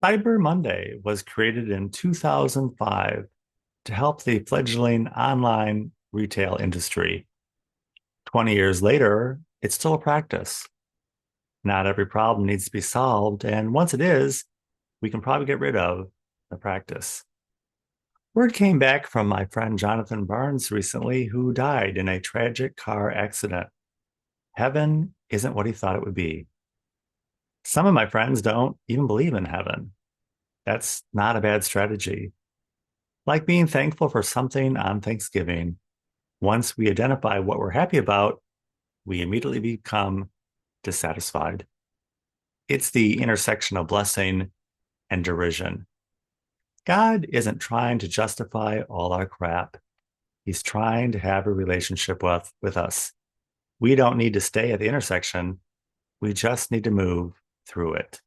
Cyber Monday was created in 2005 to help the fledgling online retail industry. 20 years later, it's still a practice. Not every problem needs to be solved, and once it is, we can probably get rid of the practice. Word came back from my friend Jonathan Barnes recently, who died in a tragic car accident. Heaven isn't what he thought it would be. Some of my friends don't even believe in heaven. That's not a bad strategy. Like being thankful for something on Thanksgiving, once we identify what we're happy about, we immediately become dissatisfied. It's the intersection of blessing and derision. God isn't trying to justify all our crap. He's trying to have a relationship with us. We don't need to stay at the intersection. We just need to move through it.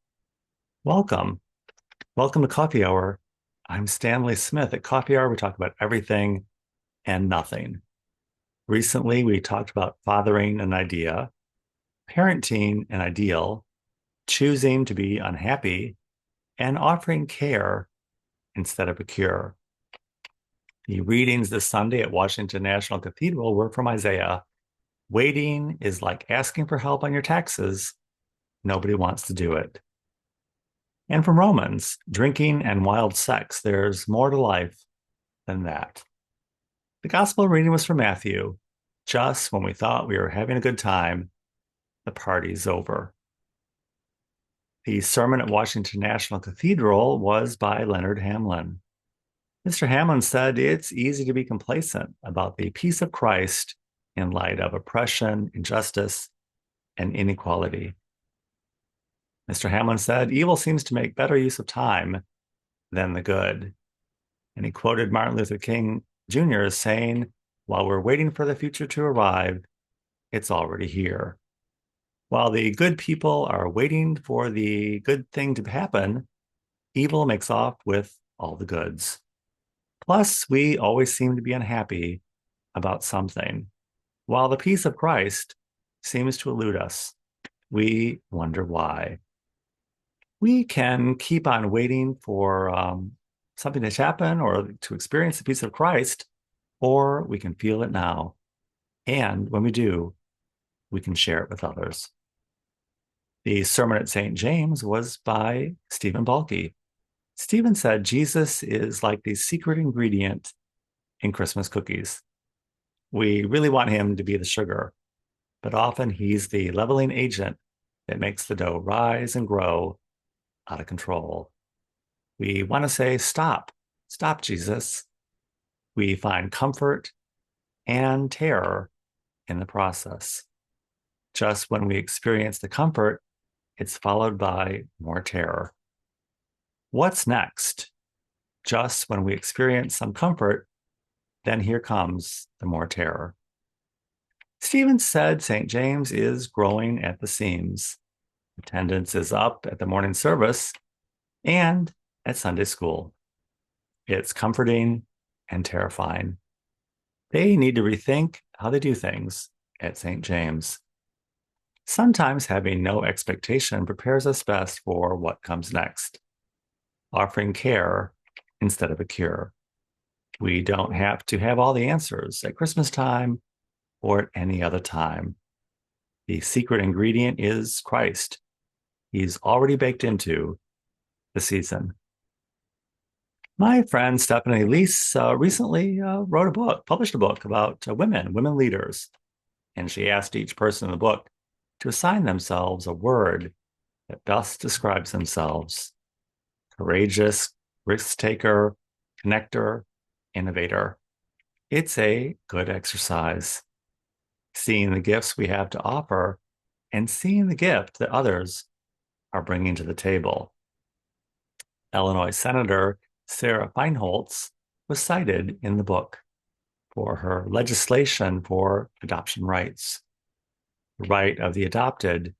Welcome. Welcome to Coffee Hour. I'm Stanley Smith. At Coffee Hour, we talk about everything and nothing. Recently, we talked about fathering an idea, parenting an ideal, choosing to be unhappy, and offering care instead of a cure. The readings this Sunday at Washington National Cathedral were from Isaiah. Waiting is like asking for help on your taxes. Nobody wants to do it. And from Romans, drinking and wild sex, there's more to life than that. The gospel reading was from Matthew. Just when we thought we were having a good time, the party's over. The sermon at Washington National Cathedral was by Leonard Hamlin. Mr. Hamlin said it's easy to be complacent about the peace of Christ in light of oppression, injustice, and inequality. Mr. Hamlin said evil seems to make better use of time than the good. And he quoted Martin Luther King Jr. as saying, while we're waiting for the future to arrive, it's already here. While the good people are waiting for the good thing to happen, evil makes off with all the goods. Plus, we always seem to be unhappy about something. While the peace of Christ seems to elude us, we wonder why. We can keep on waiting for something to happen or to experience the peace of Christ, or we can feel it now. And when we do, we can share it with others. The sermon at St. James was by Stephen Balke. Stephen said Jesus is like the secret ingredient in Christmas cookies. We really want him to be the sugar, but often he's the leveling agent that makes the dough rise and grow out of control. We want to say, stop, stop, Jesus. We find comfort and terror in the process. Just when we experience the comfort, it's followed by more terror. What's next? Just when we experience some comfort, then here comes the more terror. Stephen said St. James is growing at the seams. Attendance is up at the morning service and at Sunday school. It's comforting and terrifying. They need to rethink how they do things at St. James. Sometimes having no expectation prepares us best for what comes next, offering care instead of a cure. We don't have to have all the answers at Christmas time or at any other time. The secret ingredient is Christ. He's already baked into the season. My friend Stephanie Leese recently published a book about women leaders. And she asked each person in the book to assign themselves a word that best describes themselves: courageous, risk taker, connector, innovator. It's a good exercise. Seeing the gifts we have to offer and seeing the gift that others are bringing to the table. Illinois Senator Sarah Feinholz was cited in the book for her legislation for adoption rights, the right of the adopted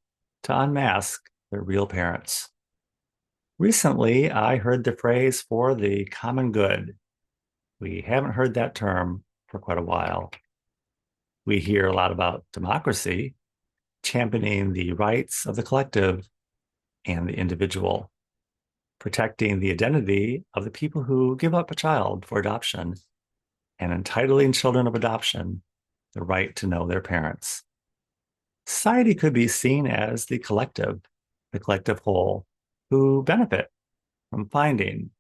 to unmask their real parents. Recently, I heard the phrase for the common good. We haven't heard that term for quite a while. We hear a lot about democracy, championing the rights of the collective and the individual. protecting the identity of the people who give up a child for adoption, and entitling children of adoption the right to know their parents. Society could be seen as the collective whole, who benefit from finding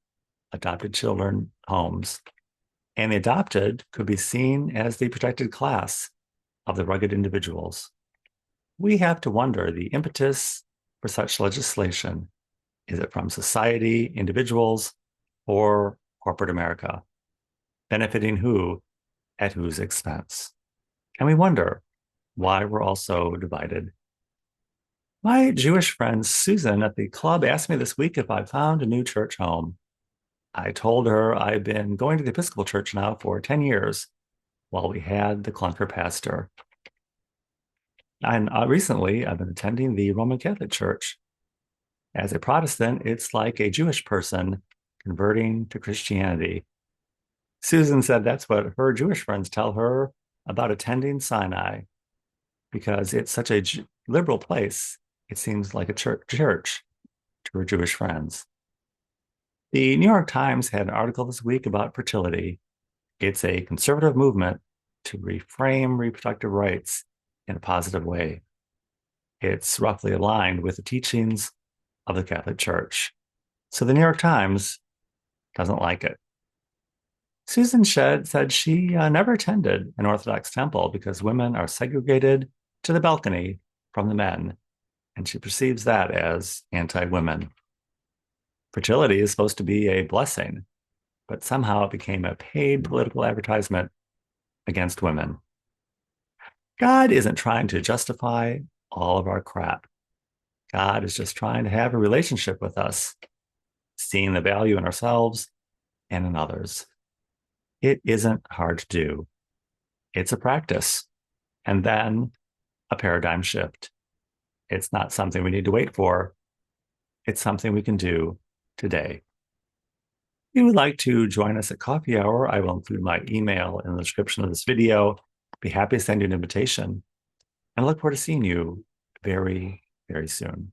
adopted children homes. And the adopted could be seen as the protected class of the rugged individuals. We have to wonder the impetus for such legislation. Is it from society, individuals, or corporate America? Benefiting who at whose expense? And we wonder why we're all so divided. My Jewish friend Susan at the club asked me this week if I found a new church home. I told her I've been going to the Episcopal Church now for 10 years while we had the clunker pastor. And recently, I've been attending the Roman Catholic Church. As a Protestant, it's like a Jewish person converting to Christianity. Susan said that's what her Jewish friends tell her about attending Sinai, because it's such a liberal place. It seems like a church to her Jewish friends. The New York Times had an article this week about fertility. It's a conservative movement to reframe reproductive rights in a positive way. It's roughly aligned with the teachings of the Catholic Church. So the New York Times doesn't like it. Susan said she never attended an Orthodox temple because women are segregated to the balcony from the men, and she perceives that as anti-women. Fertility is supposed to be a blessing, but somehow it became a paid political advertisement against women. God isn't trying to justify all of our crap. God is just trying to have a relationship with us, seeing the value in ourselves and in others. It isn't hard to do. It's a practice, and then a paradigm shift. It's not something we need to wait for. It's something we can do today. If you would like to join us at coffee hour, I will include my email in the description of this video. Be happy to send you an invitation, and I look forward to seeing you very, very soon.